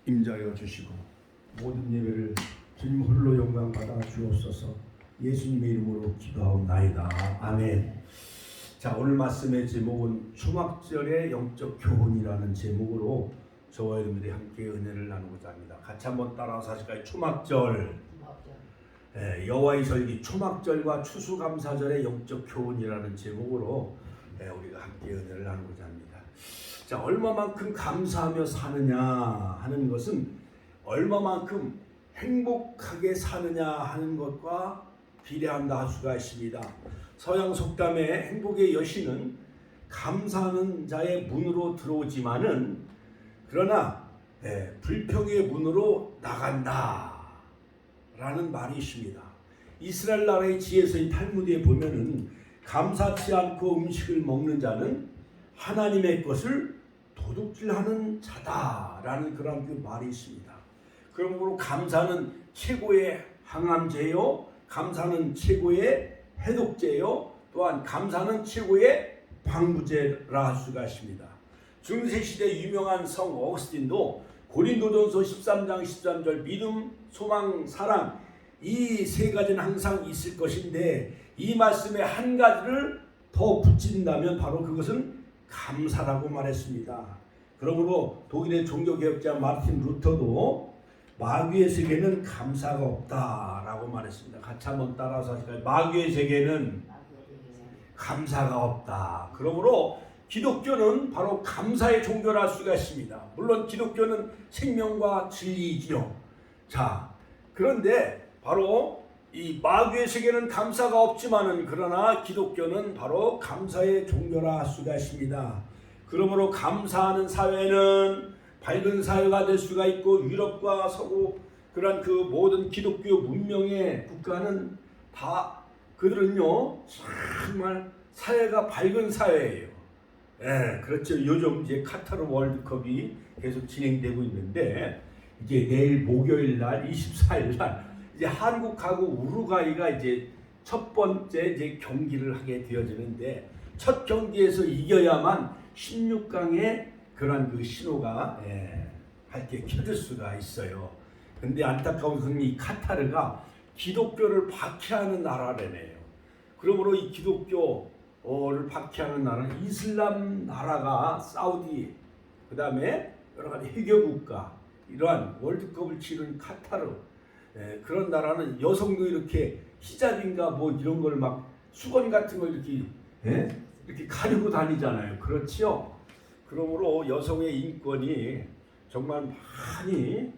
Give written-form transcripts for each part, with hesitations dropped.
임자여 주시고 모든 예배를 주님 홀로 영광 받아 주옵소서. 예수님의 이름으로 기도하옵나이다. 아멘. 자, 오늘 말씀의 제목은 초막절의 영적 교훈이라는 제목으로 저와 여러분들이 함께 은혜를 나누고자 합니다. 같이 한번 따라서 하실까요? 초막절. 여호와의 설기 초막절과 추수감사절의 영적 교훈이라는 제목으로 우리가 함께 은혜를 나누고자 합니다. 자, 얼마만큼 감사하며 사느냐 하는 것은 얼마만큼 행복하게 사느냐 하는 것과 비례한다 할 수가 있습니다. 서양 속담의 행복의 여신은 감사하는 자의 문으로 들어오지만은 그러나 불평의 문으로 나간다 라는 말이 있습니다. 이스라엘 나라의 지혜서인 탈무드에 보면은 감사치 않고 음식을 먹는 자는 하나님의 것을 도둑질하는 자다라는 그런 그 말이 있습니다. 그러므로 감사는 최고의 항암제요, 감사는 최고의 해독제요, 또한 감사는 최고의 방부제라 할 수가 있습니다. 중세 시대 유명한 성 어거스틴도 고린도전서 13장 13절 믿음, 소망, 사랑 이 세 가지는 항상 있을 것인데 이 말씀에 한 가지를 더 붙인다면 바로 그것은 감사라고 말했습니다. 그러므로 독일의 종교개혁자 마르틴 루터도 마귀의 세계는 감사가 없다라고 말했습니다. 같이 한번 따라서 하실까요? 마귀의 세계는 감사가 없다. 그러므로 기독교는 바로 감사의 종교라 할 수가 있습니다. 물론 기독교는 생명과 진리이지요. 자, 그런데 바로 이 마귀의 세계는 감사가 없지만은 그러나 기독교는 바로 감사의 종교라 할 수가 있습니다. 그러므로 감사하는 사회는 밝은 사회가 될 수가 있고 유럽과 서구 그런 그 모든 기독교 문명의 국가는 다 그들은요 정말 사회가 밝은 사회예요. 그렇죠. 요즘 이제 카타르 월드컵이 계속 진행되고 있는데 이제 내일 목요일 날 24일 날 이제 한국하고 우루과이가 이제 첫 번째 이제 경기를 하게 되어지는데 첫 경기에서 이겨야만 16강에 그런 그 신호가 밝게 켜질 수가 있어요. 근데 안타까운 것은 이 카타르가 기독교를 박해하는 나라라네요. 그러므로 이 기독교를 박해하는 나라는 이슬람 나라가 사우디, 그 다음에 여러 가지 해교국가, 이러한 월드컵을 치른 카타르, 그런 나라는 여성도 이렇게 히잡인가 뭐 이런 걸 막 수건 같은 걸 이렇게 이렇게 가리고 다니잖아요. 그렇지요? 그러므로 여성의 인권이 정말 많이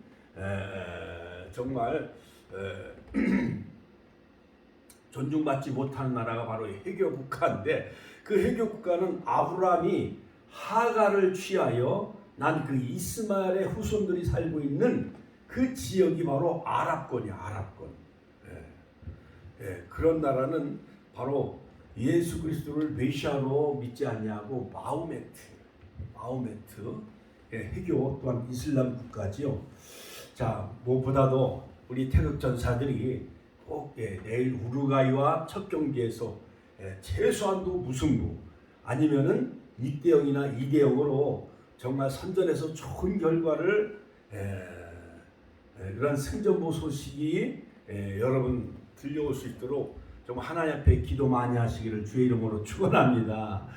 정말 존중받지 못하는 나라가 바로 해교 국가인데 그 해교 국가는 아브라함이 하가를 취하여 난 그 이스마엘의 후손들이 살고 있는 그 지역이 바로 아랍권이야. 아랍권. 그런 나라는 바로 예수 그리스도를 메시아로 믿지 않냐고 마호메트 해교 또한 이슬람 국가지요. 자, 무엇보다도 우리 태극 전사들이 꼭 내일 우루과이와 첫 경기에서 최소한도 무승부 아니면은 1대0이나 2대0으로 정말 선전에서 좋은 결과를 그런 승전보 소식이 여러분 들려올 수 있도록 정말 하나님 앞에 기도 많이 하시기를 주의 이름으로 축원합니다.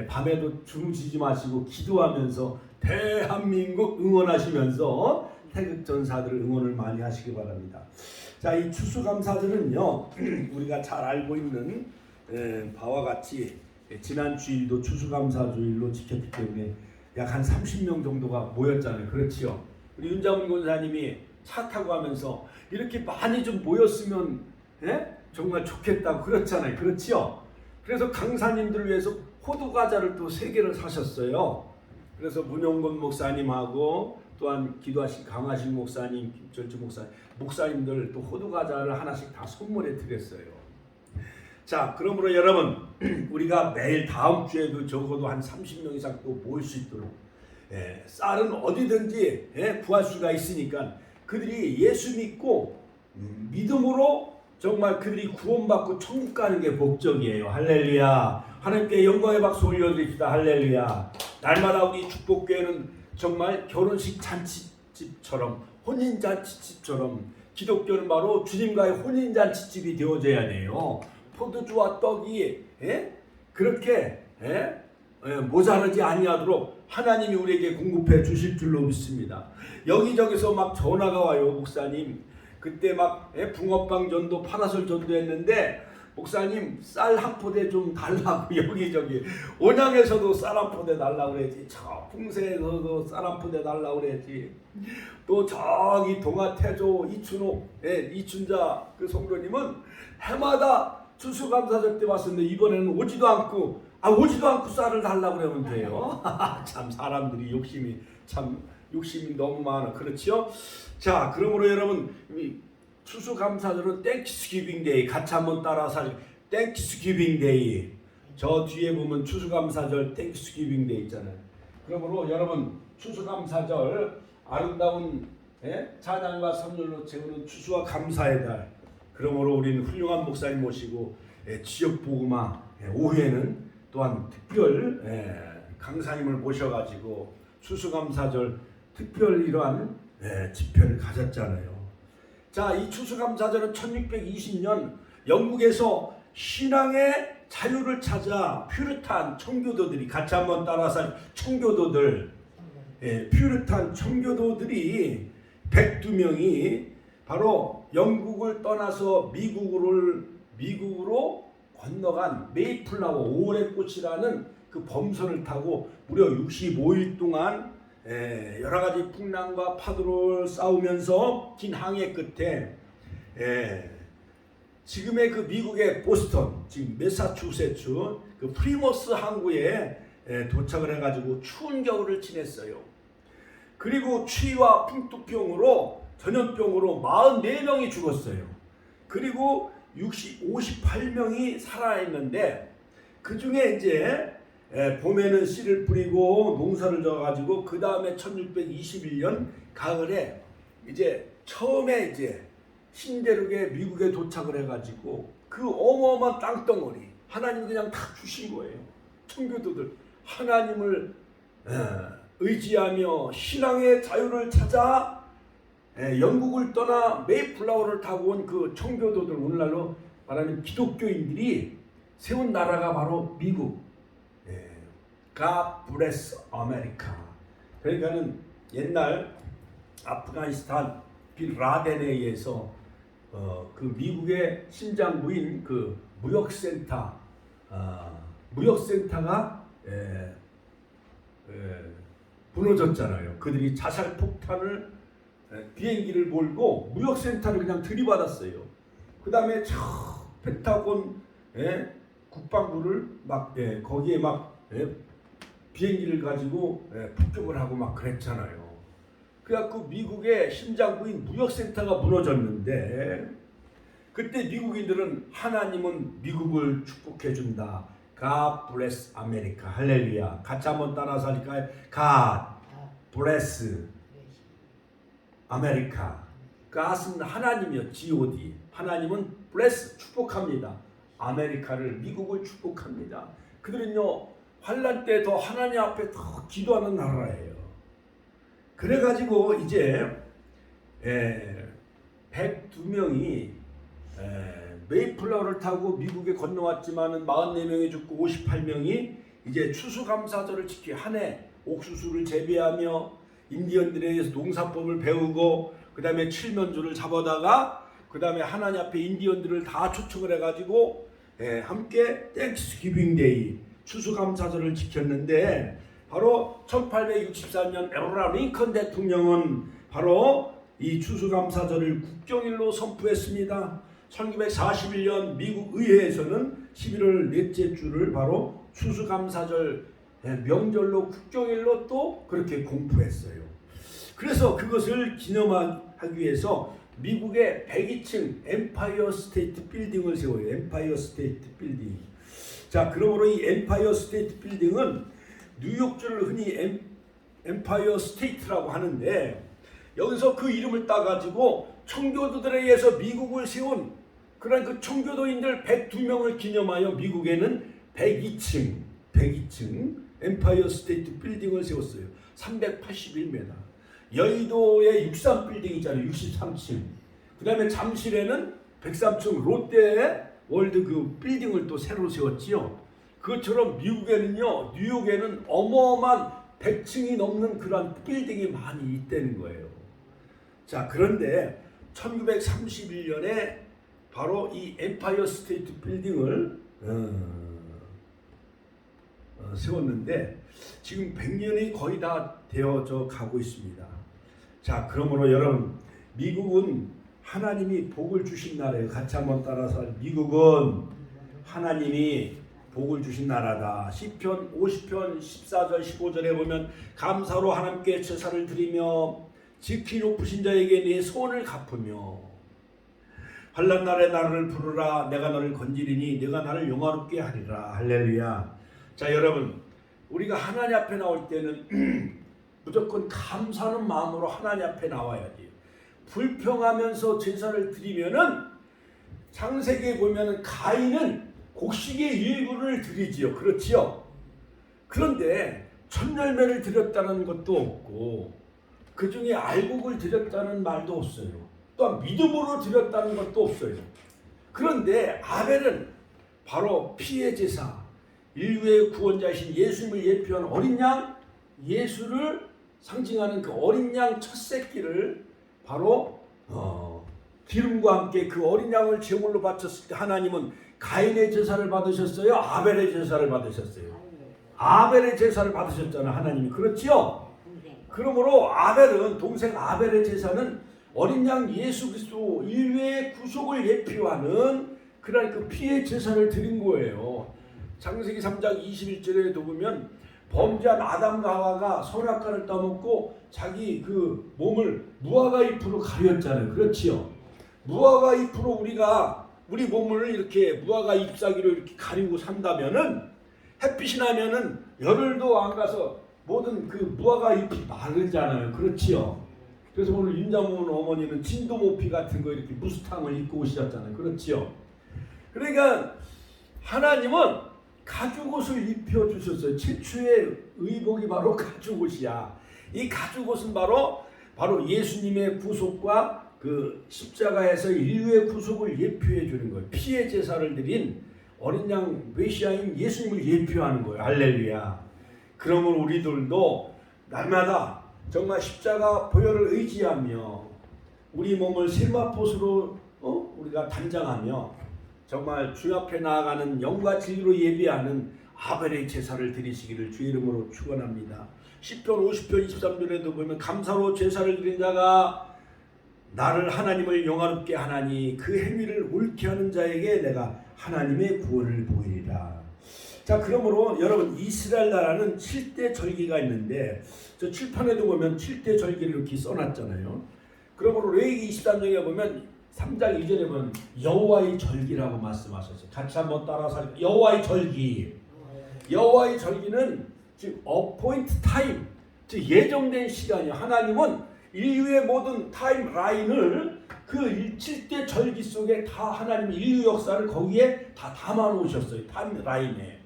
밤에도 주무시지 마시고 기도하면서 대한민국 응원하시면서 태극 전사들 응원을 많이 하시기 바랍니다. 자, 이 추수감사절은요 우리가 잘 알고 있는 바와 같이 지난 주일도 추수감사주일로 지켰기 때문에 약 한 30명 정도가 모였잖아요. 그렇지요? 우리 윤장훈 권사님이 차 타고 하면서 이렇게 많이 좀 모였으면 정말 좋겠다고 그렇잖아요. 그렇지요? 그래서 강사님들을 위해서 호두과자를 또 3개를 사셨어요. 그래서 문용건 목사님하고 또한 기도하신 강하신 목사님, 김철주 목사님들 또 호두과자를 하나씩 다 선물해 드렸어요. 자, 그러므로 여러분 우리가 매일 다음 주에도 적어도 한 30명 이상 또 모일 수 있도록 쌀은 어디든지 구할 수가 있으니까 그들이 예수 믿고 믿음으로 정말 그들이 구원받고 천국 가는 게 목적이에요. 할렐루야. 하나님께 영광의 박수 올려드립시다. 할렐루야. 날마다 우리 축복교회는 정말 결혼식 잔치 혼인잔치집처럼 기독교는 바로 주님과의 혼인잔치집이 되어져야 돼요. 포도주와 떡이 그렇게 모자르지 아니하도록 하나님이 우리에게 공급해 주실 줄로 믿습니다. 여기저기서 막 전화가 와요. 목사님 그때 막 붕어빵 전도 파라솔 전도했는데 목사님 쌀 한 포대 좀 달라고 여기저기 온양에서도 쌀 한 포대 달라고 그랬지, 저 풍세에서도 쌀 한 포대 달라고 그랬지, 또 저기 동아태조 이춘자 그 성도님은 해마다 추수감사절 때 왔었는데 이번에는 오지도 않고 쌀을 달라고 그러면 돼요. 참 사람들이 욕심이 너무 많아. 그렇죠? 자, 그러므로 여러분 추수감사절은 땡큐스기빙 데이 같이 한번 따라서 땡큐스기빙 데이. 저 뒤에 보면 추수감사절 땡큐스기빙 데이 있잖아요. 그러므로 여러분 추수감사절 아름다운 찬양과 선율로 채우는 추수와 감사의 달. 그러므로 우리는 훌륭한 목사님 모시고 지역 복음화 오후에는 또한 특별 강사님을 모셔가지고 추수감사절 특별 이러한 집회를 가졌잖아요. 자, 이 추수감사절은 1620년 영국에서 신앙의 자유를 찾아 퓨리탄 청교도들이 같이 한번 따라서 퓨리탄 청교도들이 102명이 바로 영국을 떠나서 미국으로 건너간 메이플라워 오레꽃이라는 그 범선을 타고 무려 65일 동안 여러 가지 풍랑과 파도를 싸우면서 긴 항해 끝에 지금의 그 미국의 보스턴, 지금 매사추세츠 그 프리머스 항구에 도착을 해가지고 추운 겨울을 지냈어요. 그리고 추위와 풍토병으로 전염병으로 44명이 죽었어요. 그리고 58명이 살아있는데 그 중에 이제 봄에는 씨를 뿌리고 농사를 져가지고 그 다음에 1621년 가을에 이제 처음에 이제 신대륙에 미국에 도착을 해가지고 그 어마어마한 땅덩어리 하나님이 그냥 다 주신 거예요. 청교도들 하나님을 의지하며 신앙의 자유를 찾아 영국을 떠나 메이플라워를 타고 온 그 청교도들, 오늘날로 말하면 기독교인들이 세운 나라가 바로 미국. God bless America. 그러니까는 옛날 아프가니스탄 빌 라덴에 의해서 그 미국의 심장부인 그 무역센터가 무너졌잖아요. 그들이 자살 폭탄을 비행기를 몰고 무역센터를 그냥 들이받았어요. 그 다음에 펜타곤 국방부를 막 거기에 막 비행기를 가지고 폭격을 하고 막 그랬잖아요. 그래갖고 미국의 심장부인 무역센터가 무너졌는데 그때 미국인들은 하나님은 미국을 축복해준다. God bless America. 할렐루야. 같이 한번 따라서 할까요? God bless America. God은 하나님이요. God. 하나님은 bless 축복합니다. 아메리카를 미국을 축복합니다. 그들은요 환난 때 더 하나님 앞에 더 기도하는 나라예요. 그래가지고 이제 102명이 메이플라워를 타고 미국에 건너왔지만은 44명이 죽고 58명이 이제 추수감사절을 지키 한 해 옥수수를 재배하며 인디언들에 의해서 농사법을 배우고 그 다음에 칠면조를 잡아다가 그 다음에 하나님 앞에 인디언들을 다 초청을 해가지고 함께 땡스기빙 데이 추수감사절을 지켰는데 바로 1864년 에브라함 링컨 대통령은 바로 이 추수감사절을 국경일로 선포했습니다. 1941년 미국 의회에서는 11월 넷째 주를 바로 추수감사절 명절로 국경일로 또 그렇게 공포했어요. 그래서 그것을 기념하기 위해서 미국의 102층 엠파이어 스테이트 빌딩을 세워요. 엠파이어 스테이트 빌딩. 자, 그러므로 이 엠파이어 스테이트 빌딩은 뉴욕주를 흔히 엠파이어 스테이트라고 하는데 여기서 그 이름을 따가지고 청교도들에 의해서 미국을 세운 그런 그 청교도인들 102명을 기념하여 미국에는 102층 엠파이어 스테이트 빌딩을 세웠어요. 381m. 여의도에 63빌딩 있잖아요. 63층. 그 다음에 잠실에는 103층 롯데 월드 그 빌딩을 또 새로 세웠지요. 그것처럼 미국에는요, 뉴욕에는 어마어마한 100층이 넘는 그런 빌딩이 많이 있다는 거예요. 자, 그런데 1931년에 바로 이 엠파이어 스테이트 빌딩을 세웠는데 지금 100년이 거의 다 되어져 가고 있습니다. 자, 그러므로 여러분, 미국은 하나님이 복을 주신 나라예요. 같이 한번 따라서, 미국은 하나님이 복을 주신 나라다. 시편 50편 14절 15절에 보면 감사로 하나님께 제사를 드리며 지키 높으신 자에게 네 소원을 갚으며 환난 날에 나를 부르라. 내가 너를 건지리니 내가 나를 영화롭게 하리라. 할렐루야. 자, 여러분, 우리가 하나님 앞에 나올 때는 무조건 감사하는 마음으로 하나님 앞에 나와야 돼요. 불평하면서 제사를 드리면은 창세기에 보면은 가인은 곡식의 일부를 드리지요. 그렇지요. 그런데 첫 열매를 드렸다는 것도 없고 그 중에 알곡을 드렸다는 말도 없어요. 또한 믿음으로 드렸다는 것도 없어요. 그런데 아벨은 바로 피의 제사, 인류의 구원자이신 예수님을 예표한 어린 양, 예수를 상징하는 그 어린 양 첫 새끼를 바로 기름과 함께 그 어린 양을 제물로 바쳤을 때 하나님은 가인의 제사를 받으셨어요? 아벨의 제사를 받으셨어요? 아벨의 제사를 받으셨잖아요, 하나님이. 그렇지요? 그러므로 아벨은, 동생 아벨의 제사는 어린 양 예수 그리스도 인류의 구속을 예표하는 그런 그 피의 제사를 드린 거예요. 창세기 3장 21절에도 보면 범죄한 아담과 하와가 선악과를 따먹고 자기 그 몸을 무화과 잎으로 가렸잖아요. 그렇지요? 무화과 잎으로 우리 몸을 이렇게 무화과 잎사귀로 이렇게 가리고 산다면은 햇빛이 나면은 열흘도 안 가서 모든 그 무화과 잎이 마르잖아요. 그렇지요? 그래서 오늘 윤장문 어머니는 진도모피 같은 거 이렇게 무스탕을 입고 오셨잖아요. 그렇지요? 그러니까 하나님은 가죽옷을 입혀주셨어요. 최초의 의복이 바로 가죽옷이야. 이 가죽옷은 바로 예수님의 구속과 그 십자가에서 인류의 구속을 예표해 주는 거예요. 피의 제사를 드린 어린 양 메시아인 예수님을 예표하는 거예요. 할렐루야. 그러므로 우리들도 날마다 정말 십자가 보혈을 의지하며 우리 몸을 세마포수로 우리가 단장하며 정말 주 앞에 나아가는 영과 진리로 예비하는 아벨의 제사를 드리시기를 주의 이름으로 축원합니다. 시편 50편 23절에도 보면 감사로 제사를 드린 자가 나를 하나님을 영화롭게 하나니 그 행위를 옳게 하는 자에게 내가 하나님의 구원을 보이리라. 자, 그러므로 여러분, 이스라엘 나라는 7대 절기가 있는데 저 칠판에도 보면 7대 절기를 이렇게 써놨잖아요. 그러므로 레위기 23장에 보면 3장 2절에 보면 여호와의 절기라고 말씀하셨어요. 같이 한번 따라서 여호와의 절기. 여호와의 절기는 즉 appoint time, 즉 예정된 시간이요. 하나님은 인류의 모든 타임 라인을 그 7대 절기 속에 다 하나님 인류 역사를 거기에 다 담아 놓으셨어요. 타임 라인에.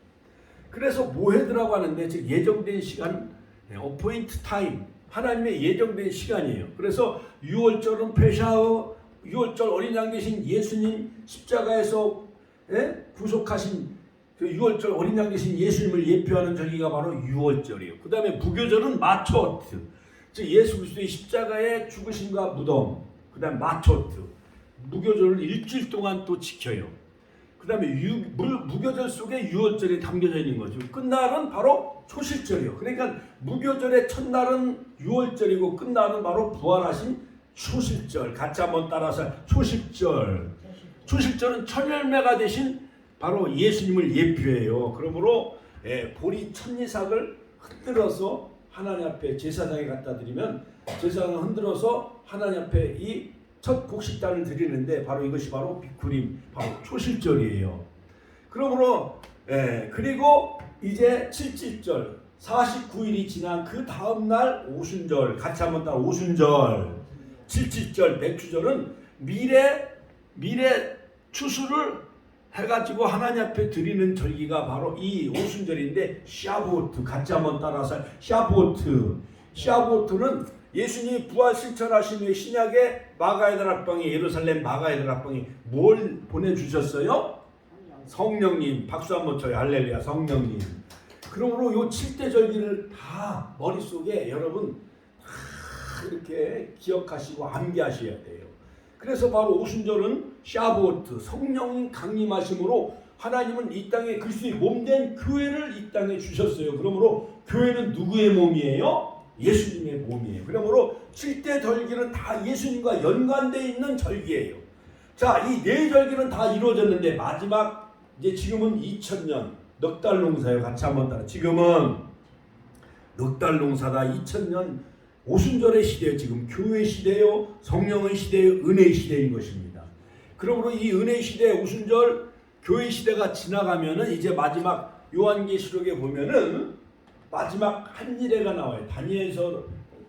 그래서 모헤드라고 하는데 즉 예정된 시간, appoint time, 하나님의 예정된 시간이에요. 그래서 6월절은 페샤흐, 6월절 어린 양 되신 예수님 십자가에서 구속하신 그 6월절 어린 양 되신 예수님을 예표하는 절기가 바로 6월절이에요. 그 다음에 무교절은 마초트, 즉 예수 그리스도의 십자가의 죽으심과 무덤, 그 다음에 마초트, 무교절을 일주일 동안 또 지켜요. 그 다음에 무교절 속에 6월절이 담겨져 있는 거죠. 끝날은 바로 초실절이에요. 그러니까 무교절의 첫날은 6월절이고 끝날은 바로 부활하신 초실절. 같이 한번 따라서 초실절. 초실절은 첫 열매가 되신 바로 예수님을 예표해요. 그러므로 보리 천리삭을 흔들어서 하나님 앞에 제사장에 갖다 드리면 제사장을 흔들어서 하나님 앞에 이 첫 곡식단을 드리는데 바로 이것이 바로 비쿠림, 바로 초실절이에요. 그러므로 그리고 이제 칠칠절 49일이 지난 그 다음날 오순절. 같이 한번 따라 오순절. 칠칠절 맥주절은 미래 추수를 해가지고 하나님 앞에 드리는 절기가 바로 이 오순절인데 샤부오트. 같이 한번 따라서 샤부오트. 샤부오트는 예수님이 부활 실천하신 후에 신약의 마가의 다락방에 예루살렘 마가의 다락방에 뭘 보내주셨어요? 성령님. 박수 한번 쳐요. 할렐루야. 성령님. 그러므로 요 7대 절기를 다 머릿속에 여러분 다 이렇게 기억하시고 암기하셔야 돼요. 그래서 바로 오순절은 샤보트 성령님 강림하심으로 하나님은 이 땅에 그리스도의 몸된 교회를 이 땅에 주셨어요. 그러므로 교회는 누구의 몸이에요? 예수님의 몸이에요. 그러므로 7대 절기는 다 예수님과 연관되어 있는 절기예요. 자, 이 네 절기는 다 이루어졌는데 마지막 이제 지금은 2000년 넉 달 농사예요. 같이 한번 따라. 지금은 넉 달 농사다. 2000년 오순절의 시대예요. 지금 교회 시대요, 성령의 시대요, 은혜의 시대인 것입니다. 그러므로 이 은혜의 시대 오순절 교회 시대가 지나가면은 이제 마지막 요한계시록에 보면은 마지막 한 일회가 나와요.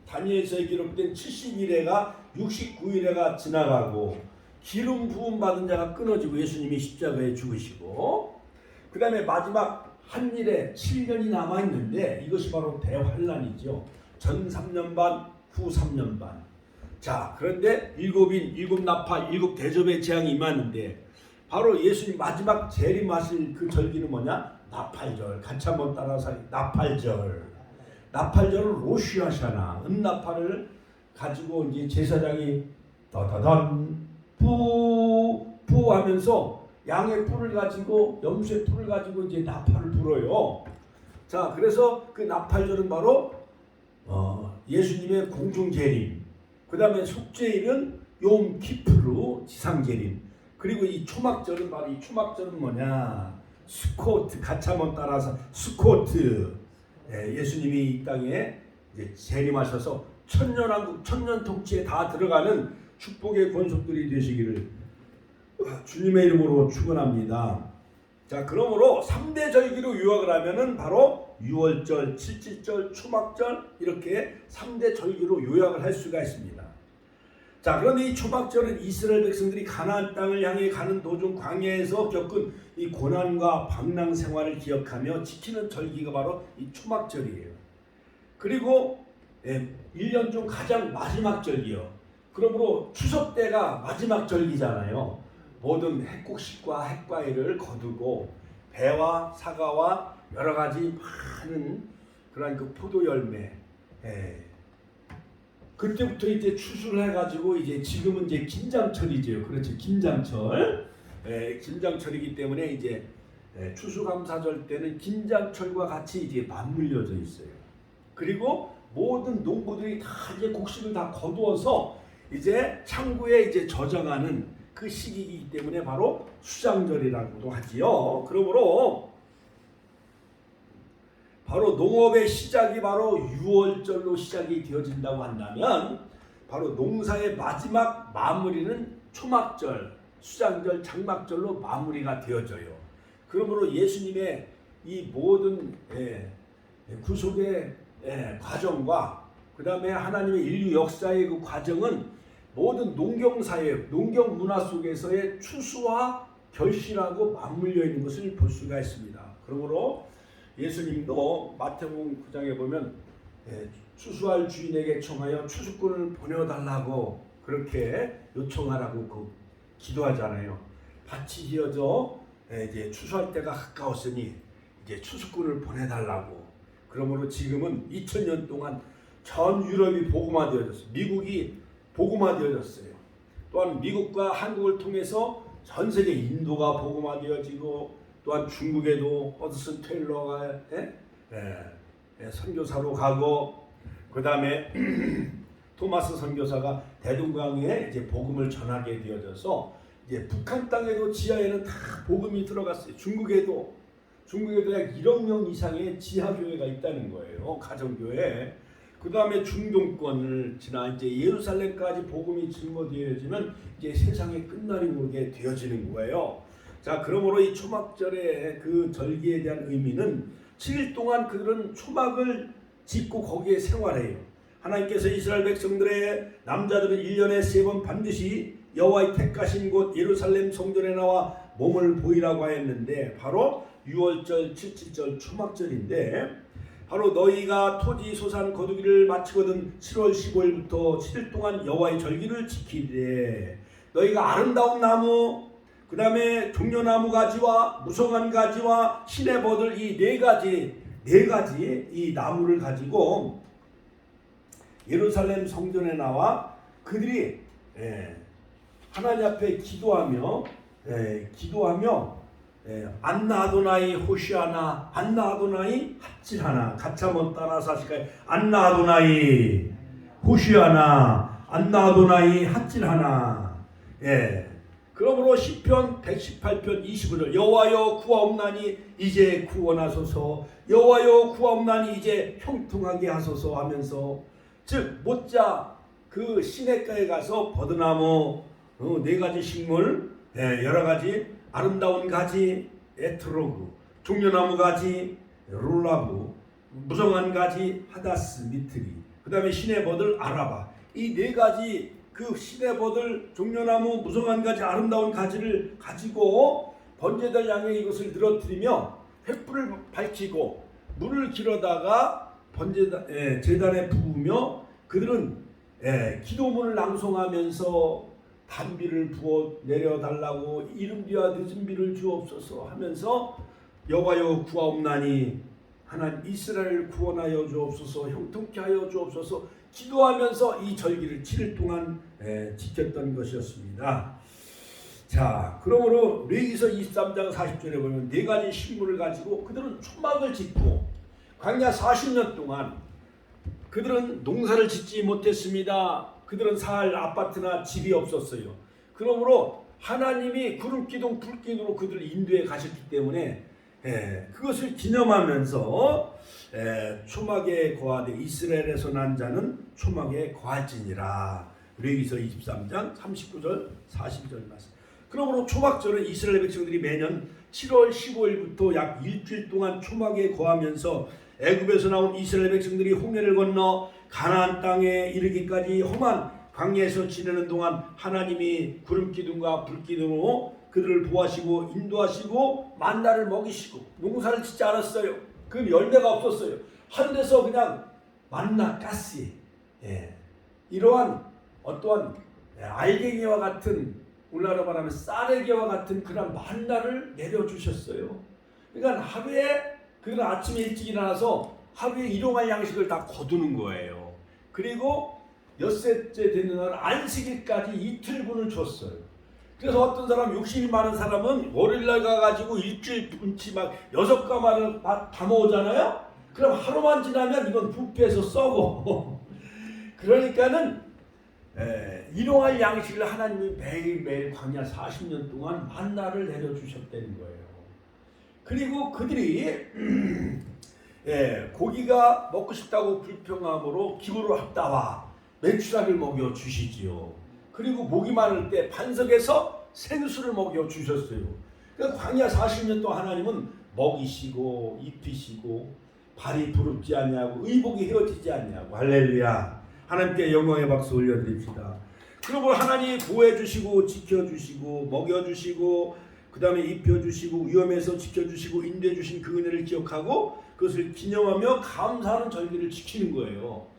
다니엘서에 기록된 70일회가 69일회가 지나가고 기름 부음 받은 자가 끊어지고 예수님이 십자가에 죽으시고 그 다음에 마지막 한 일회 7년이 남아있는데 이것이 바로 대환란이죠. 전 3년 반, 후 3년 반. 자, 그런데 일곱 나팔, 일곱 대접의 재앙이 임하는데 바로 예수님 마지막 재림하실 그 절기는 뭐냐? 나팔절. 같이 한번 따라서 나팔절. 나팔절은 로시아샤나 은나팔을 가지고 이제 제사장이 더더던 푸 하면서 양의 뿔을 가지고 염소의 뿔을 가지고 이제 나팔을 불어요. 자, 그래서 그 나팔절은 바로 예수님의 공중 재림. 그 다음에 속죄일은 욤 키프루 지상 재림. 그리고 이 초막절은 바로 이 초막절은 뭐냐? 수코트. 같이 한번 따라서 수코트. 예수님이 이 땅에 이제 재림하셔서 천년왕국 천년 통치에 다 들어가는 축복의 권속들이 되시기를 주님의 이름으로 축원합니다. 자, 그러므로 3대 절기로 요약을 하면은 바로 유월절, 칠칠절, 초막절 이렇게 3대 절기로 요약을 할 수가 있습니다. 자, 그런데 이 초막절은 이스라엘 백성들이 가나안 땅을 향해 가는 도중 광야에서 겪은 이 고난과 방랑 생활을 기억하며 지키는 절기가 바로 이 초막절이에요. 그리고 1년 중 가장 마지막 절기요. 그러므로 추석 때가 마지막 절기잖아요. 모든 핵곡식과 핵과일을 거두고 배와 사과와 여러 가지 많은 그런 그 포도 열매. 그때부터 이제 추수를 해가지고 이제 지금은 이제 김장철이죠. 그렇죠. 김장철. 김장철이기 때문에 이제 추수감사절 때는 김장철과 같이 이제 맞물려져 있어요. 그리고 모든 농부들이 다 이제 곡식을 다 거두어서 이제 창고에 이제 저장하는 그 시기이기 때문에 바로 수장절이라고도 하지요. 그러므로 바로 농업의 시작이 바로 유월절로 시작이 되어진다고 한다면 바로 농사의 마지막 마무리는 초막절, 수장절, 장막절로 마무리가 되어져요. 그러므로 예수님의 이 모든 구속의 과정과 그 다음에 하나님의 인류 역사의 그 과정은 모든 농경사회, 농경 문화 속에서의 추수와 결실하고 맞물려 있는 것을 볼 수가 있습니다. 그러므로 예수님도 마태복음 9장에 보면 추수할 주인에게 청하여 추수꾼을 보내달라고 그렇게 요청하라고 기도하잖아요. 밭이 지어져 이제 추수할 때가 가까웠으니 이제 추수꾼을 보내달라고. 그러므로 지금은 2000년 동안 전 유럽이 복음화되어졌어요. 미국이 복음화되어졌어요. 또한 미국과 한국을 통해서 전 세계 인도가 복음화되어지고 또한 중국에도 허드슨 테일러가 선교사로 가고 그 다음에 토마스 선교사가 대동강에 이제 복음을 전하게 되어져서 이제 북한 땅에도 지하에는 다 복음이 들어갔어요. 중국에도 약 1억 명 이상의 지하교회가 있다는 거예요. 가정교회. 그 다음에 중동권을 지나 이제 예루살렘까지 복음이 증거되어지면 이제 세상의 끝날이 오게 되어지는 거예요. 자, 그러므로 이 초막절의 그 절기에 대한 의미는 7일 동안 그들은 초막을 짓고 거기에 생활해요. 하나님께서 이스라엘 백성들의 남자들은 1년에 3번 반드시 여호와의 택하신 곳 예루살렘 성전에 나와 몸을 보이라고 하였는데 바로 유월절, 칠칠절, 초막절인데 바로 너희가 토지 소산 거두기를 마치거든 7월 15일부터 7일 동안 여호와의 절기를 지키되 너희가 아름다운 나무 그 다음에 종려나무 가지와 무성한 가지와 시내버들 이 네 가지 이 나무를 가지고 예루살렘 성전에 나와 그들이 하나님 앞에 기도하며 안나 아도나이 호시아나 안나 아도나이 핫질하나 같이 한번 따라서 하실까요? 안나 아도나이 호시아나 안나 아도나이 핫질하나. 그러므로 시편 118편 25절 여호와여 구하옵나니 이제 구원하소서 여호와여 구하옵나니 이제 형통하게 하소서 하면서 즉 못자 그 시냇가에 가서 버드나무 네 가지 식물 여러 가지 아름다운 가지 에트로그 종려나무 가지 롤라브 무성한 가지 하다스 미트리 그 다음에 시내버들 아라바 이 네 가지 그 시내버들 종려나무 무성한 가지 아름다운 가지를 가지고 번제들 양에 이것을 늘어뜨리며 횃불을 밝히고 물을 길어다가 제단에 부으며 그들은 기도문을 낭송하면서 단비를 부어 내려달라고 이른비와 늦은비를 주옵소서 하면서 여호와여 구하옵나니 하나님 이스라엘을 구원하여 주옵소서 형통케 하여 주옵소서 기도하면서 이 절기를 7일 동안 지켰던 것이었습니다. 자, 그러므로 레위기서 23장 40절에 보면 네 가지 식물을 가지고 그들은 초막을 짓고 광야 40년 동안 그들은 농사를 짓지 못했습니다. 그들은 살 아파트나 집이 없었어요. 그러므로 하나님이 구름기둥 불기둥으로 그들을 인도해 가셨기 때문에 그것을 기념하면서 초막에 거하되 이스라엘에서 난 자는 초막에 거할지니라. 레위기서 23장 39절 40절 말씀. 그러므로 초막절은 이스라엘 백성들이 매년 7월 15일부터 약 일주일 동안 초막에 거하면서 애굽에서 나온 이스라엘 백성들이 홍해를 건너 가나안 땅에 이르기까지 험한 광야에서 지내는 동안 하나님이 구름기둥과 불기둥으로 그들을 보호하시고 인도하시고 만나를 먹이시고 농사를 짓지 않았어요. 그 열매가 없었어요. 하늘에서 그냥 만나 가시 이러한 어떠한 알갱이와 같은 우리나라로 말하면 쌀알개와 같은 그런 만나를 내려주셨어요. 그러니까 하루에 그들은 아침에 일찍 일어나서 하루에 일용할 양식을 다 거두는 거예요. 그리고 엿새째 되는 날 안식일까지 이틀분을 줬어요. 그래서 어떤 사람 욕심이 많은 사람은 월요일날 가가지고 일주일분치 막 6가마를 다 모으잖아요. 그럼 하루만 지나면 이건 부패해서 썩어. 그러니까는 일용할 양식을 하나님이 매일매일 광야 40년 동안 만나를 내려주셨다는 거예요. 그리고 그들이 고기가 먹고 싶다고 불평함으로 기구로 합다와 메추라기를 먹여주시지요. 그리고 목이 마를 때 반석에서 생수를 먹여주셨어요. 그러니까 광야 40년 동안 하나님은 먹이시고 입히시고 발이 부릅지 않냐고 의복이 헤어지지 않냐고. 할렐루야. 하나님께 영광의 박수 올려드립시다. 그러므로 하나님이 보호해주시고 지켜주시고 먹여주시고 그 다음에 입혀주시고 위험에서 지켜주시고 인도해주신 그 은혜를 기억하고 그것을 기념하며 감사하는 절기를 지키는 거예요.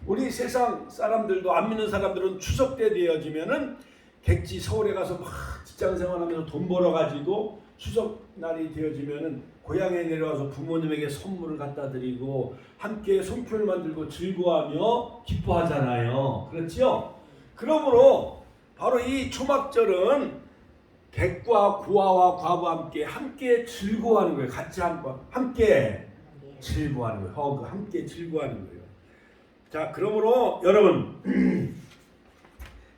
우리 세상 사람들도 안 믿는 사람들은 추석 때 되어지면은 객지 서울에 가서 막 직장 생활하면서 돈 벌어가지고 추석 날이 되어지면은 고향에 내려와서 부모님에게 선물을 갖다 드리고 함께 손편을 만들고 즐거워하며 기뻐하잖아요. 그렇죠? 그러므로 바로 이 초막절은 객과 고아와 과부와 함께 즐거워하는 거예요. 같이 함께 즐거워하는 거예요. 함께 즐거워하는 거예요. 자, 그러므로 여러분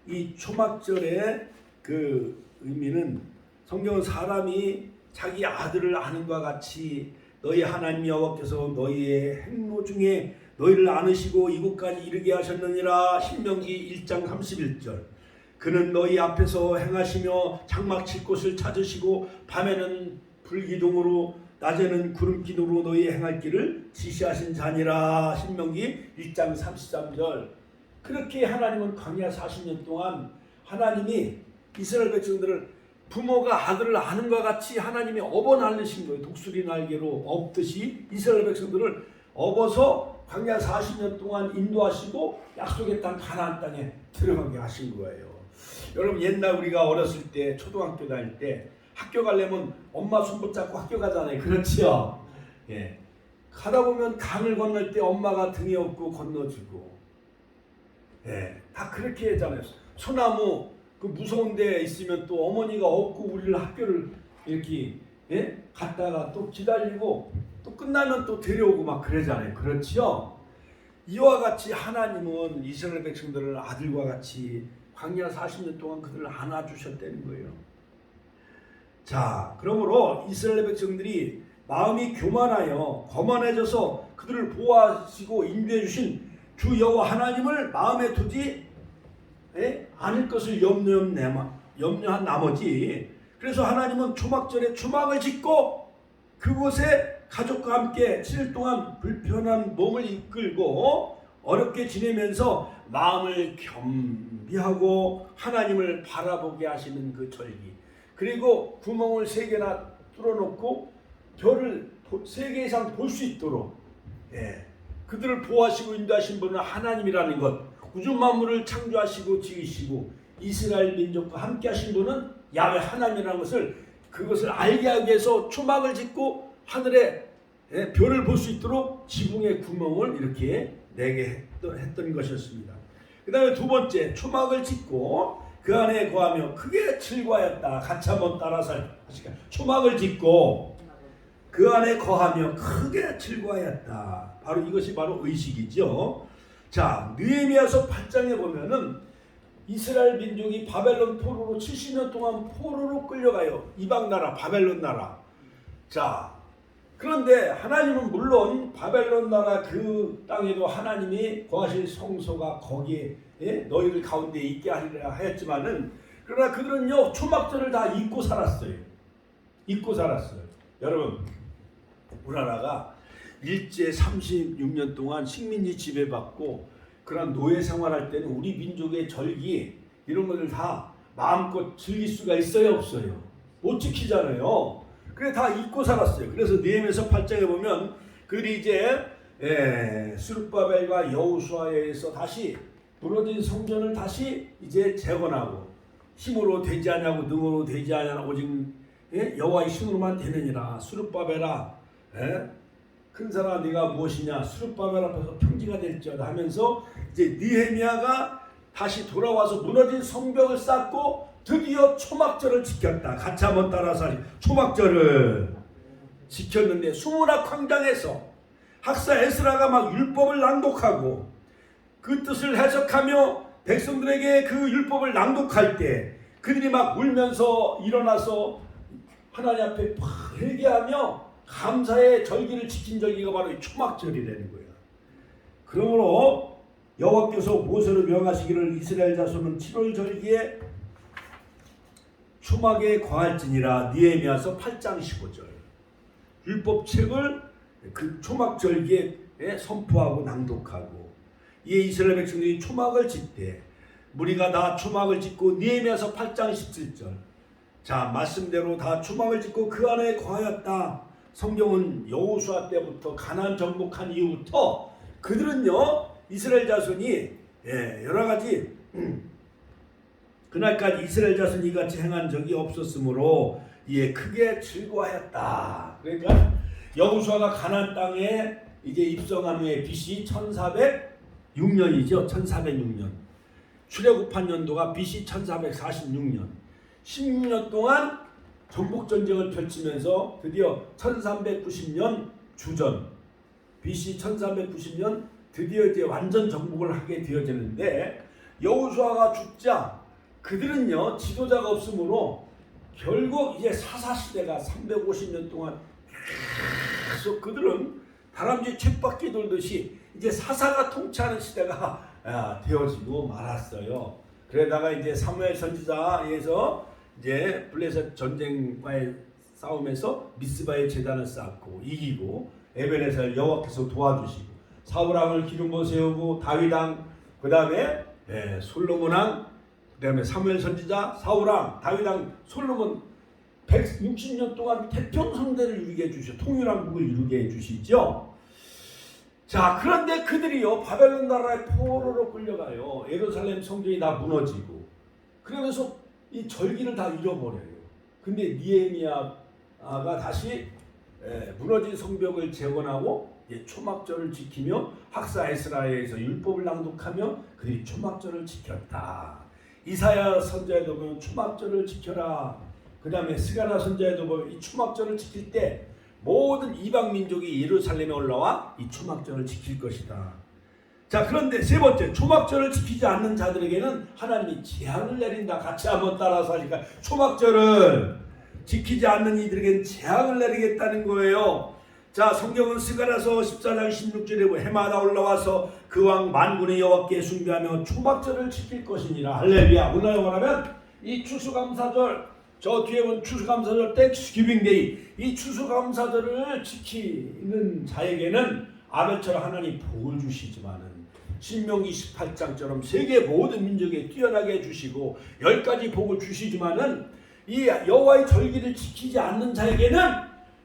이 초막절의 그 의미는 성경은 사람이 자기 아들을 아는 것과 같이 너희 하나님 여호와께서 너희의 행로 중에 너희를 안으시고 이곳까지 이르게 하셨느니라. 신명기 1장 31절. 그는 너희 앞에서 행하시며 장막 칠 곳을 찾으시고 밤에는 불기둥으로 낮에는 구름기둥으로 너희 행할 길을 지시하신 자니라. 신명기 1장 33절. 그렇게 하나님은 광야 40년 동안 하나님이 이스라엘 백성들을 부모가 아들을 아는 것 같이 하나님이 업어 날리신 거예요. 독수리 날개로 업듯이 이스라엘 백성들을 업어서 광야 40년 동안 인도하시고 약속의 땅 가나안 땅에 들어가게 하신 거예요. 여러분 옛날 우리가 어렸을 때 초등학교 다닐 때 학교 가려면 엄마 손 붙잡고 학교 가잖아요. 그렇지요? 예. 가다 보면 강을 건널 때 엄마가 등에 업고 건너주고, 예, 다 그렇게 하잖아요. 소나무 그 무서운 데 있으면 또 어머니가 업고 우리를 학교를 이렇게, 예? 갔다가 또 기다리고 또 끝나면 또 데려오고 막 그러잖아요. 그렇지요? 이와 같이 하나님은 이스라엘 백성들을 아들과 같이 광야 40년 동안 그들을 안아주셨다는 거예요. 자, 그러므로 이스라엘 백성들이 마음이 교만하여 거만해져서 그들을 보호하시고 인도해 주신 주 여호와 하나님을 마음에 두지 않을 것을 염려한 나머지, 그래서 하나님은 초막절에 초막을 짓고 그곳에 가족과 함께 7일 동안 불편한 몸을 이끌고 어렵게 지내면서 마음을 겸비하고 하나님을 바라보게 하시는 그 절기, 그리고 구멍을 3개나 뚫어놓고 별을 3개 이상 볼 수 있도록, 예, 그들을 보호하시고 인도하신 분은 하나님이라는 것, 우주 만물을 창조하시고 지으시고 이스라엘 민족과 함께 하신 분은 야훼 하나님이라는 것을, 그것을 알게 하기 위해서 초막을 짓고 하늘에, 예, 별을 볼 수 있도록 지붕의 구멍을 이렇게 내게 했던 것이었습니다. 그 다음에 두 번째, 초막을 짓고 그 안에 거하며 크게 즐거워하였다. 같이 한번 따라서 하시까. 초막을 짓고 그 안에 거하며 크게 즐거워하였다. 바로 이것이 바로 의식이죠. 자, 느헤미야서 8장에 보면은 이스라엘 민족이 바벨론 포로로 70년 동안 포로로 끌려가요. 이방 나라, 바벨론 나라. 자, 그런데 하나님은 물론 바벨론 나라 그 땅에도 하나님이 거하실 성소가 거기에, 예? 너희들 가운데 있게 하리라 하였지만은, 그러나 그들은요 초막절을 다 잊고 살았어요. 잊고 살았어요. 여러분, 우리나라가 일제 36년 동안 식민지 지배받고 그런 노예 생활할 때는 우리 민족의 절기 이런 것들 다 마음껏 즐길 수가 있어요, 없어요? 못 지키잖아요. 그래 다 잊고 살았어요. 그래서 느헤미야서 8장에 보면 그들이 이제 스룹바벨과 여호수아에 의해서 다시 무너진 성전을 다시 이제 재건하고, 힘으로 되지 않냐고 능으로 되지 않냐 오직 여호와의 힘으로만 되느니라. 스룹바벨아, 큰 사람 네가 무엇이냐, 스룹바벨 앞에서 평지가 될지어다 하면서 이제 느헤미야가 다시 돌아와서 무너진 성벽을 쌓고 드디어 초막절을 지켰다. 같이 한번 따라서 초막절을 지켰는데 수문학 광장에서 학사 에스라가 막 율법을 낭독하고 그 뜻을 해석하며 백성들에게 그 율법을 낭독할 때 그들이 막 울면서 일어나서 하나님 앞에 막 회개하며 감사의 절기를 지킨 절기가 바로 이 초막절이라는 거예요. 그러므로 여호와께서 모세를 명하시기를 이스라엘 자손은 7월 절기에 초막에 거할지니라. 느헤미야서 8장 15절. 율법책을 그 초막절기에 선포하고 낭독하고, 이에 이스라엘 백성들이 초막을 짓되 무리가 다 초막을 짓고, 느헤미야서 8장 17절. 자, 말씀대로 다 초막을 짓고 그 안에 거하였다. 성경은 여호수아 때부터 가나안 정복한 이후부터 그들은요 이스라엘 자손이 여러 가지 그날까지 이스라엘 자손이 이같이 행한 적이 없었으므로 이에 크게 즐거워하였다. 그러니까 여호수아가 가나안 땅에 이제 입성한 후에 BC 1406년이죠. 1406년. 출애굽한 연도가 BC 1446년. 16년 동안 정복 전쟁을 펼치면서 드디어 1390년 주전, BC 1390년 드디어 이제 완전 정복을 하게 되어지는데, 여호수아가 죽자 그들은요 지도자가 없으므로 결국 이제 사사 시대가 350년 동안 계속 그들은 다람쥐 쳇바퀴 돌듯이 이제 사사가 통치하는 시대가 되어지고 말았어요. 그러다가 이제 사무엘 선지자에서 이제 블레셋 전쟁과의 싸움에서 미스바의 제단을 쌓고 이기고, 에벤에서 여호와께서 도와주시고, 사울왕을 기름부어 세우고, 다윗왕, 그 다음에 솔로몬왕, 그 다음에 사무엘 선지자, 사울왕, 다윗왕, 솔로몬 160년 동안 태평성대를 이루게 해주시고 통일왕국을 이루게 해주시죠. 자, 그런데 그들이요 바벨론 나라의 포로로 끌려가요. 예루살렘 성전이 다 무너지고 그러면서 이 절기를 다 잃어버려요. 근데 느헤미야가 다시 무너진 성벽을 재건하고 초막절을 지키며 학사 에스라에서 율법을 낭독하며 그들이 초막절을 지켰다. 이사야 선자에도 보면 초막절을 지켜라. 그 다음에 스가랴 선자에도 보면 이 초막절을 지킬 때 모든 이방 민족이 예루살렘에 올라와 이 초막절을 지킬 것이다. 자, 그런데 세 번째, 초막절을 지키지 않는 자들에게는 하나님이 재앙을 내린다. 같이 한번 따라서 하니까 초막절을 지키지 않는 이들에게는 재앙을 내리겠다는 거예요. 자, 성경은 스가랴서 14장 16절에 보면 해마다 올라와서 그 왕 만군의 여호와께 숭배하며 초막절을 지킬 것이니라. 할렐루야. 오늘 말하면 이 추수감사절, 저 뒤에 본 추수감사절 땡스기빙 데이, 이 추수감사절을 지키는 자에게는 아벨처럼 하나님 복을 주시지만은 신명기 18장처럼 세계 모든 민족에 뛰어나게 해주시고 10가지 복을 주시지만은 이 여호와의 절기를 지키지 않는 자에게는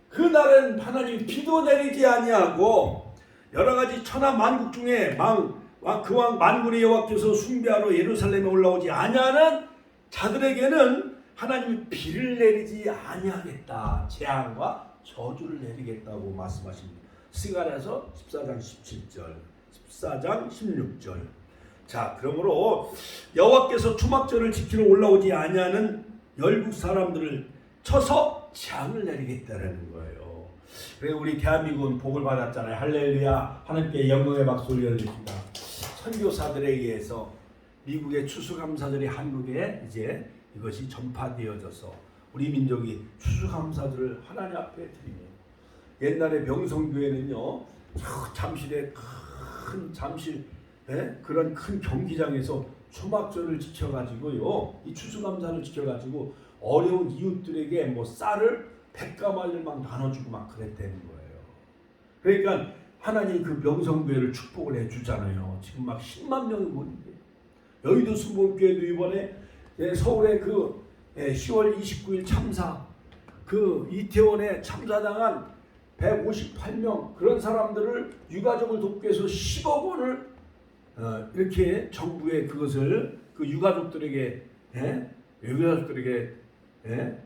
그날은 하나님이 비도 내리지 아니하고 여러가지 천하 만국 중에 그 왕 만군의 여호와께서 숭배하러 예루살렘에 올라오지 아니하는 자들에게는 하나님이 비를 내리지 아니하겠다. 재앙과 저주를 내리겠다고 말씀하십니다. 스가랴서 14장 17절 14장 16절. 자, 그러므로 여호와께서 초막절을 지키러 올라오지 아니하는 열국 사람들을 쳐서 재앙을 내리겠다라는 거예요. 그래 우리 대한민국은 복을 받았잖아요. 할렐루야. 하나님께 영광의 박수 올려드립니다. 선교사들에 의해서 미국의 추수감사절이 한국에 이제 이것이 전파되어져서 우리 민족이 추수감사절을 하나님 앞에 드리며 옛날에 명성교회는요 잠실에 잠실 그런 큰 경기장에서 초막절을 지켜가지고요 이 추수감사를 지켜가지고 어려운 이웃들에게 뭐 쌀을 100가마를 막 나눠주고 막 그랬다는 거예요. 그러니까 하나님 그 명성교회를 축복을 해주잖아요. 지금 막 10만 명이 모인대. 여의도 순복음교회도 이번에 서울에 그 10월 29일 참사 그 이태원에 참사당한 158명 그런 사람들을 유가족을 돕기 위해서 10억 원을 이렇게 정부에 그것을 그 유가족들에게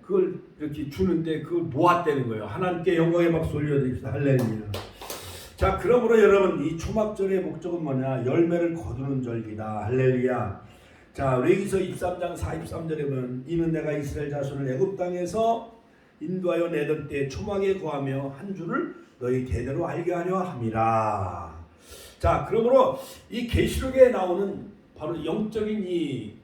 그걸 이렇게 주는데 그걸 모았다는 거예요. 하나님께 영광의 박수 올려드립시다. 할렐루야. 자, 그러므로 여러분 이 초막절의 목적은 뭐냐? 열매를 거두는 절기다. 할렐루야. 자, 레위기서 23장 43절에 보면 이는 내가 이스라엘 자손을 애굽 땅에서 인도하여 내던 때 초막에 거하며 한 주를 너희 대대로 알게 하려 함이라. 자, 그러므로 이 계시록에 나오는 바로 영적인 이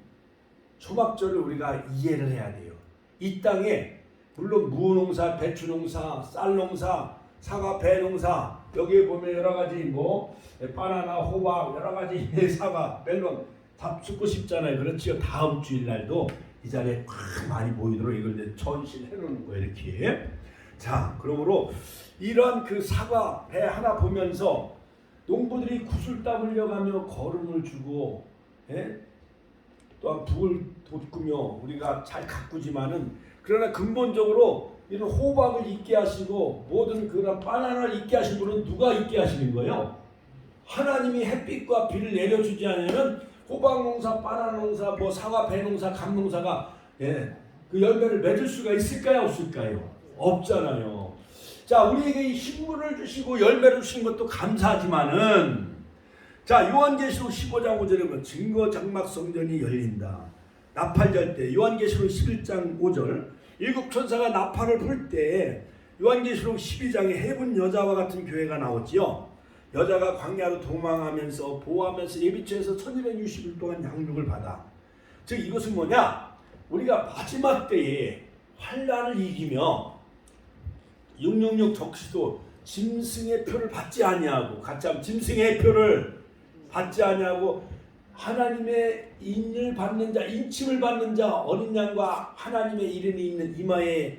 초막절을 우리가 이해를 해야 돼요. 이 땅에 물론 무농사, 배추농사, 쌀농사, 사과, 배농사 여기에 보면 여러 가지 뭐 바나나, 호박 여러 가지 사과, 멜론 다 죽고 싶잖아요. 그렇지요. 다음 주일날도 이 자리에 꽉 많이 모이도록 이걸 이제 전시해 놓는 거예요. 이렇게. 자, 그러므로 이러한 그 사과, 배 하나 보면서 농부들이 구슬땀 흘려가며 거름을 주고 또한 북을 돋구며 우리가 잘 가꾸지만은 그러나 근본적으로 이런 호박을 있게 하시고 모든 그런 바나나를 있게 하신 분은 누가 있게 하시는 거예요? 하나님이 햇빛과 비를 내려주지 않으면 호박 농사, 바나나 농사, 뭐 사과, 배 농사, 감 농사가 그 열매를 맺을 수가 있을까요? 없을까요? 없잖아요. 자, 우리에게 이 식물을 주시고 열매를 주신 것도 감사하지만은 자, 요한계시록 15장 5절에 보면 증거 장막 성전이 열린다. 나팔 때 요한계시록 11장 5절 일곱 천사가 나팔을 불 때 요한계시록 12장에 해분 여자와 같은 교회가 나오지요. 여자가 광야로 도망하면서 보호하면서 예비처에서 1260일 동안 양육을 받아. 즉 이것은 뭐냐? 우리가 마지막 때에 환난을 이기며 666 적시도 짐승의 표를 받지 아니하고 같이 하면 짐승의 표를 받지 아니하고 하나님의 인을 받는 자, 인침을 받는 자, 어린 양과 하나님의 이름이 있는 이마에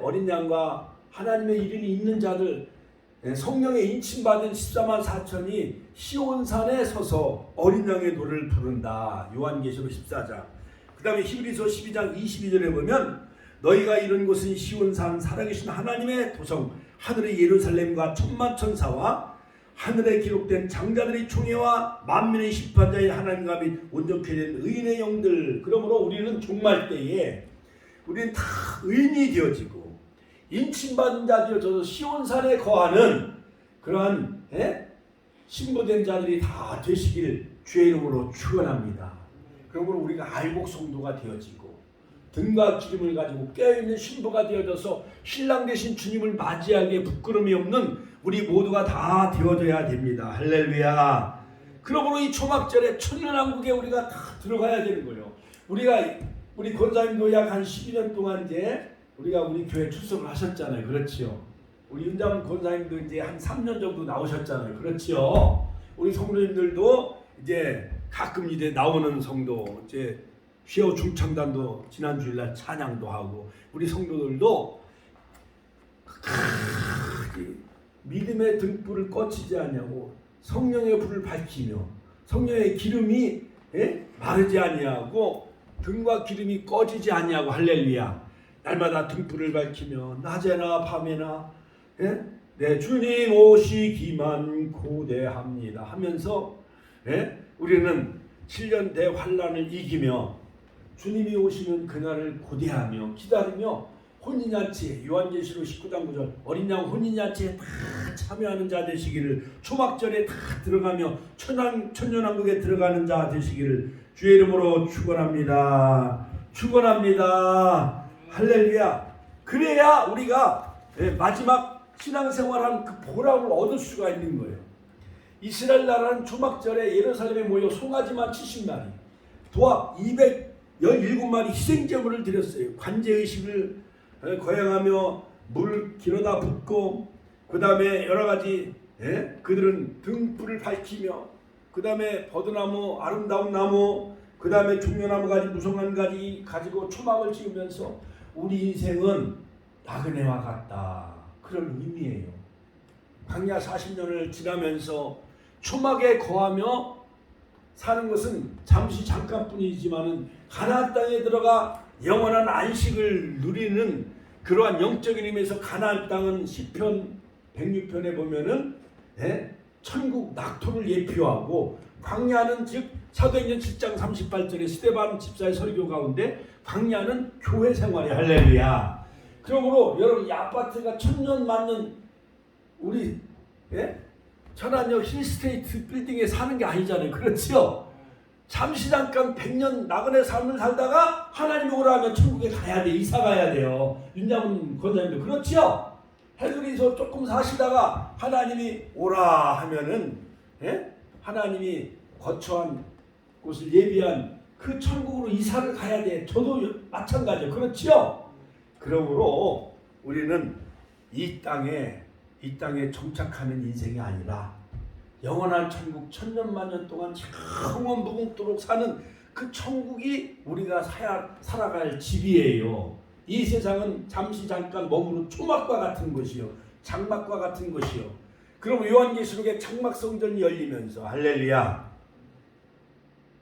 어린 양과 하나님의 이름이 있는 자들, 성령의 인침 받은 14만 4천이 시온산에 서서 어린 양의 노래를 부른다. 요한계시록 14장. 그 다음에 히브리서 12장 22절에 보면 너희가 이룬 곳은 시온산 살아계신 하나님의 도성 하늘의 예루살렘과 천만 천사와 하늘에 기록된 장자들의 총회와 만민의 심판자의 하나님과 및 온전케 된 의인의 영들. 그러므로 우리는 종말 때에 우리는 다 의인이 되어지고 인침받은 자 되어져서 시온산에 거하는 그러한 신부된 자들이 다 되시길 주의 이름으로 축원합니다. 그러므로 우리가 알복 성도가 되어지고 등과 기름을 가지고 깨어있는 신부가 되어져서 신랑 되신 주님을 맞이하기에 부끄러움이 없는 우리 모두가 다 되어져야 됩니다. 할렐루야. 그러므로 이 초막절에 천년왕국에 우리가 다 들어가야 되는 거예요. 우리 권사님도 약 한 12년 동안 이제 우리가 우리 교회 출석을 하셨잖아요. 그렇지요. 우리 윤장 권사님도 이제 한 3년 정도 나오셨잖아요. 그렇지요. 우리 성도님들도 이제 가끔 이제 나오는 성도, 이제 휘어 중창단도 지난 주일날 찬양도 하고, 우리 성도들도 믿음의 등불을 꺼치지 아니하고 성령의 불을 밝히며 성령의 기름이 마르지 아니하고 등과 기름이 꺼지지 아니하고, 할렐루야. 날마다 등불을 밝히며 낮에나 밤에나 내 주님 오시기만 고대합니다 하면서 우리는 7년 대환란을 이기며 주님이 오시는 그날을 고대하며 기다리며 혼인잔치, 요한계시록 19장 9절 어린 양 혼인잔치에 다 참여하는 자 되시기를, 초막절에 다 들어가며 천년왕국에 들어가는 자 되시기를 주의 이름으로 축원합니다. 축원합니다. 할렐루야. 그래야 우리가 마지막 신앙생활한 그 보람을 얻을 수가 있는 거예요. 이스라엘 나라는 초막절에 예루살렘에 모여 송아지만 70마리, 도합 217마리 희생제물을 드렸어요. 관제의식을 거행하며 물 길어다 붓고, 그 다음에 여러가지 그들은 등불을 밝히며, 그 다음에 버드나무, 아름다운 나무, 그 다음에 종려나무 가지, 무성한 가지 가지고 초막을 지으면서 우리 인생은 나그네와 같다, 그런 의미예요. 광야 40년을 지나면서 초막에 거하며 사는 것은 잠시 잠깐뿐이지만은 가나안 땅에 들어가 영원한 안식을 누리는 그러한 영적인 의미에서 가나안 땅은 시편 106편에 보면은 천국 낙토를 예표하고, 광야는 즉 사도행전 7장 38절에 스데반 집사의 설교 가운데 광야는 교회 생활이, 할렐루야. 그러므로 여러분, 이 아파트가 천년 만년 우리 천안역 힐스테이트 빌딩에 사는 게 아니잖아요. 그렇지요? 잠시 잠깐 100년 나그네 삶을 살다가 하나님이 오라 하면 천국에 가야 돼. 이사 가야 돼요. 윤장훈 권사님도 그렇지요? 해두리서 조금 사시다가 하나님이 오라 하면은 하나님이 거처한 곳을 예비한 그 천국으로 이사를 가야 돼. 저도 마찬가지예요. 그렇지요? 그러므로 우리는 이 땅에 정착하는 인생이 아니라 영원한 천국, 천년 만년 동안 영원 무궁토록 사는 그 천국이 우리가 살아갈 집이에요. 이 세상은 잠시 잠깐 머무는 초막과 같은 것이요, 장막과 같은 것이요. 그럼 요한계시록의 장막 성전이 열리면서, 할렐루야,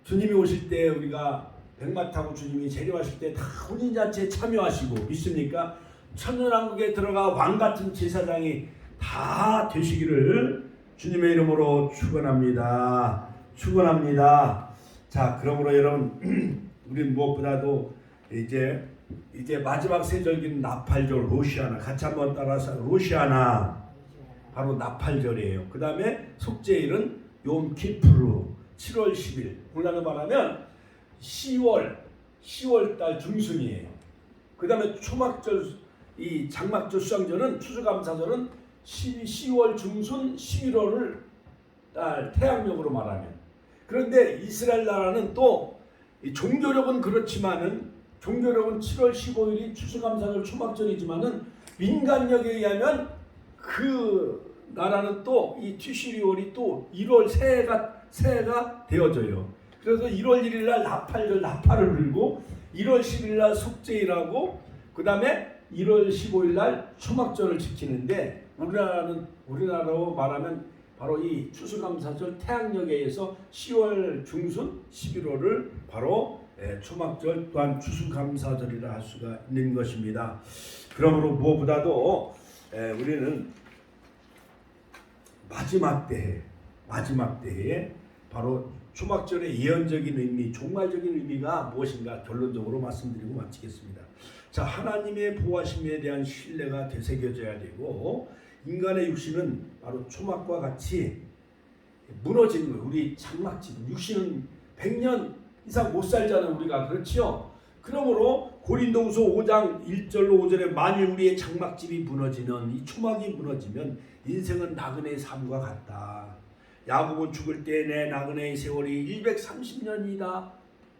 주님이 오실 때 우리가 백마 타고 주님이 재림하실 때 다 혼인잔치에 참여하시고, 믿습니까? 천년왕국에 들어가 왕같은 제사장이 다 되시기를 주님의 이름으로 축원합니다. 축원합니다. 자, 그러므로 여러분, 우리는 무엇보다도 이제 마지막 세절기는 나팔절, 로시아나, 같이 한번 따라서 로시아나, 바로 나팔절이에요. 그 다음에 속죄일은 욤키푸르 7월 10일, 오늘날로 말하면 10월 달 중순이에요. 그 다음에 초막절, 이 장막절, 수장절은, 추수감사절은 10월 중순, 11월을 달 태양력으로 말하면. 그런데 이스라엘 나라는 또 종교력은 그렇지만은, 종교력은 7월 15일이 추수감사절 초막절이지만은 민간력에 의하면 그 나라는 또 이 티슈리월이 또 1월 새해가 되어져요. 그래서 1월 1일 날 나팔절, 나팔을 불고 1월 10일 날 속죄일하고, 그 다음에 1월 15일 날 초막절을 지키는데, 우리나라로 말하면 바로 이 추수감사절 태양력에 의해서 10월 중순, 11월을 바로 초막절 또한 추수감사절이라 할 수가 있는 것입니다. 그러므로 무엇보다도 우리는 마지막 때에 바로 초막절의 예언적인 의미, 종말적인 의미가 무엇인가 결론적으로 말씀드리고 마치겠습니다. 자, 하나님의 보호하심에 대한 신뢰가 되새겨져야 되고, 인간의 육신은 바로 초막과 같이 무너지는 거예요. 우리 장막집 육신은 100년 이상 못 살잖아요, 우리가. 그렇지요? 그러므로 고린도후서 5장 1절로 5절에 만일 우리의 장막집이 무너지는, 이 초막이 무너지면 인생은 나그네의 삶과 같다. 야곱은 죽을 때 내 나그네의 세월이 130년이다.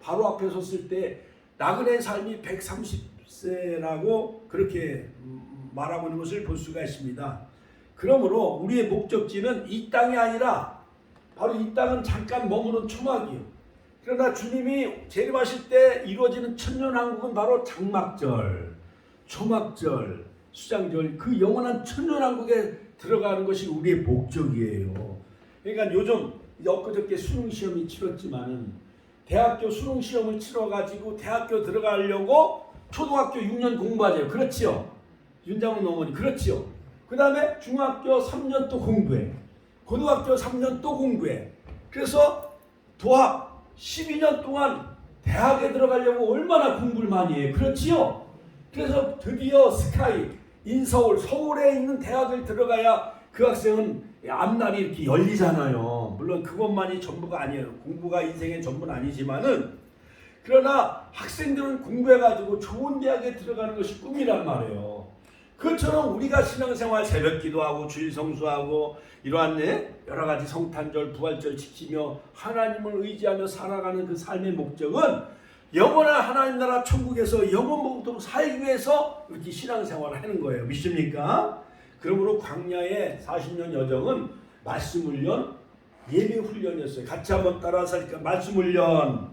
바로 앞에 섰을 때 나그네의 삶이 130세라고 그렇게 말하고 있는 것을 볼 수가 있습니다. 그러므로 우리의 목적지는 이 땅이 아니라 바로 이 땅은 잠깐 머무는 초막이요. 그러나 주님이 재림하실 때 이루어지는 천년왕국은 바로 장막절, 초막절, 수장절, 그 영원한 천년왕국에 들어가는 것이 우리의 목적이에요. 그러니까 요즘 엊그저께 수능시험이 치렀지만은 대학교 수능시험을 치러가지고 대학교 들어가려고 초등학교 6년 공부하죠. 그렇지요? 윤장훈 어머니, 그렇지요? 그 다음에 중학교 3년 또 공부해. 고등학교 3년 또 공부해. 그래서 도합 12년 동안 대학에 들어가려고 얼마나 공부를 많이 해. 그렇지요? 그래서 드디어 스카이, 인서울, 서울에 있는 대학을 들어가야 그 학생은 앞날이 이렇게 열리잖아요. 물론 그것만이 전부가 아니에요. 공부가 인생의 전부는 아니지만은, 그러나 학생들은 공부해가지고 좋은 대학에 들어가는 것이 꿈이란 말이에요. 그것처럼 우리가 신앙생활 새벽 기도하고 주일 성수하고 이러한 여러 가지 성탄절, 부활절 지키며 하나님을 의지하며 살아가는 그 삶의 목적은 영원한 하나님 나라 천국에서 영원토록 살기 위해서 이렇게 신앙생활을 하는 거예요. 믿습니까? 그러므로 광야의 40년 여정은 말씀 훈련, 예배 훈련이었어요. 같이 한번 따라서 하니까 말씀 훈련,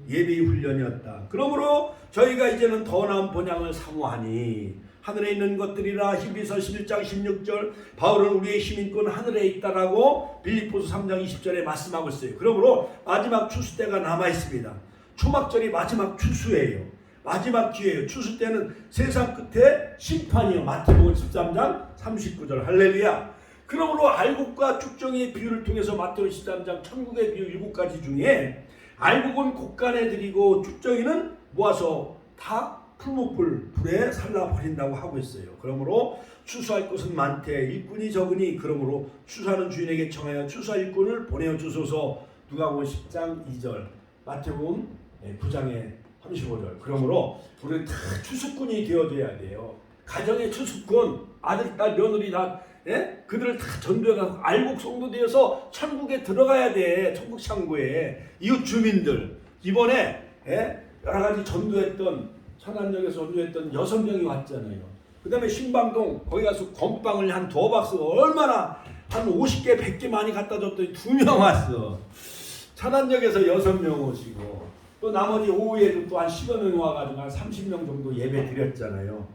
예배 훈련이었다. 그러므로 저희가 이제는 더 나은 본향을 사모하니 하늘에 있는 것들이라. 히브리서 11장 16절, 바울은 우리의 힘인권 하늘에 있다라고 빌립보서 3장 20절에 말씀하고 있어요. 그러므로 마지막 추수 때가 남아 있습니다. 초막절이 마지막 추수예요. 마지막 기회예요. 추수 때는 세상 끝에 심판이요. 마태복음 13장 39절. 할렐루야. 그러므로 알곡과 쭉정이의 비유를 통해서 마태복음 13장 천국의 비유 7가지 중에 알곡은 곡간에 들이고 쭉정이는 모아서 다 풀무불 불에 살라버린다고 하고 있어요. 그러므로 추수할 것은 많되 일꾼이 적으니 그러므로 추수하는 주인에게 청하여 추수할 일꾼을 보내어 주소서. 누가복음 10장 2절, 마태복음 9장의 35절. 그러므로 우리는 다 추수꾼이 되어줘야 돼요. 가정의 추수꾼, 아들, 딸, 며느리 다, 그들을 다 전도해서 알곡성도 되어서 천국에 들어가야 돼. 천국 창고에. 이웃 주민들, 이번에 여러 가지 전도했던, 천안역에서 전도했던 6명이 왔잖아요. 그 다음에 신방동 거기 가서 건빵을 한 2박스 얼마나 한 50개 100개 많이 갖다 줬더니 2명 왔어. 천안역에서 6명 오시고 또 나머지 오후에도 또 한 10여 명 와가지고 한 30명 정도 예배 드렸잖아요.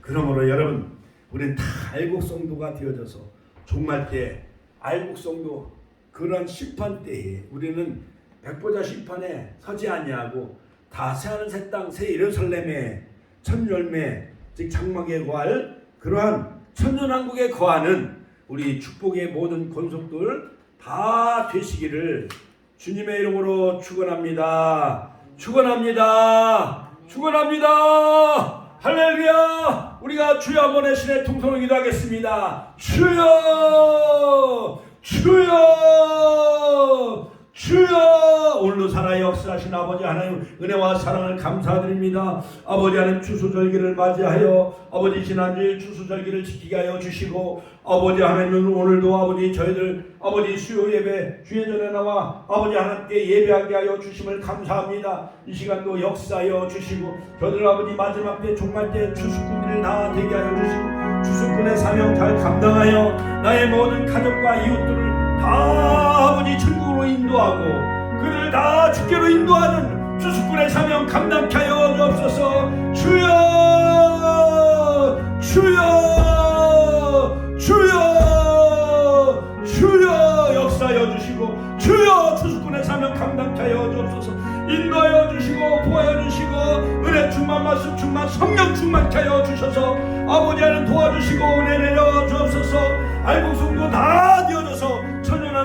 그러므로 여러분, 우리는 다 알곡성도가 되어져서 종말 때 알곡성도, 그런 심판 때에 우리는 백보자 심판에 서지 아니하고 다 새하늘 새 땅 새 예루살렘의 첫 열매, 즉 장막에 거할 그러한 천년왕국에 거하는 우리 축복의 모든 권속들 다 되시기를 주님의 이름으로 축원합니다. 축원합니다. 축원합니다. 할렐루야. 우리가 주여 한번 내신의 통성을 기도하겠습니다. 주여, 주여, 주여. 오늘도 살아 역사하신 아버지 하나님 은혜와 사랑을 감사드립니다. 아버지 하나님 추수절기를 맞이하여 아버지 지난주에 추수절기를 지키게 하여 주시고, 아버지 하나님은 오늘도 아버지 저희들 아버지 수요 예배 주의 전에 나와 아버지 하나님께 예배하게 하여 주심을 감사합니다. 이 시간도 역사하여 주시고 저희들 아버지 마지막 때 종말 때 추수꾼들을 다 되게 하여 주시고 추수꾼의 사명 잘 감당하여 나의 모든 가족과 이웃들을 다 아버지 천국으로 인도하고 그들을 다 주께로 인도하는 추수꾼의 사명 감당케 하여 주옵소서. 주여, 주여, 주여, 주여 역사하여 주시고 주여 추수꾼의 사명 감당케 하여 주옵소서. 인도하여 주시고 보호하여 주시고 은혜 은혜 충만 말씀 충만 성령 충만케 하여 주셔서 아버지 하나님 도와주시고 은혜 내려 주옵소서. 알곡성도 다 되어져서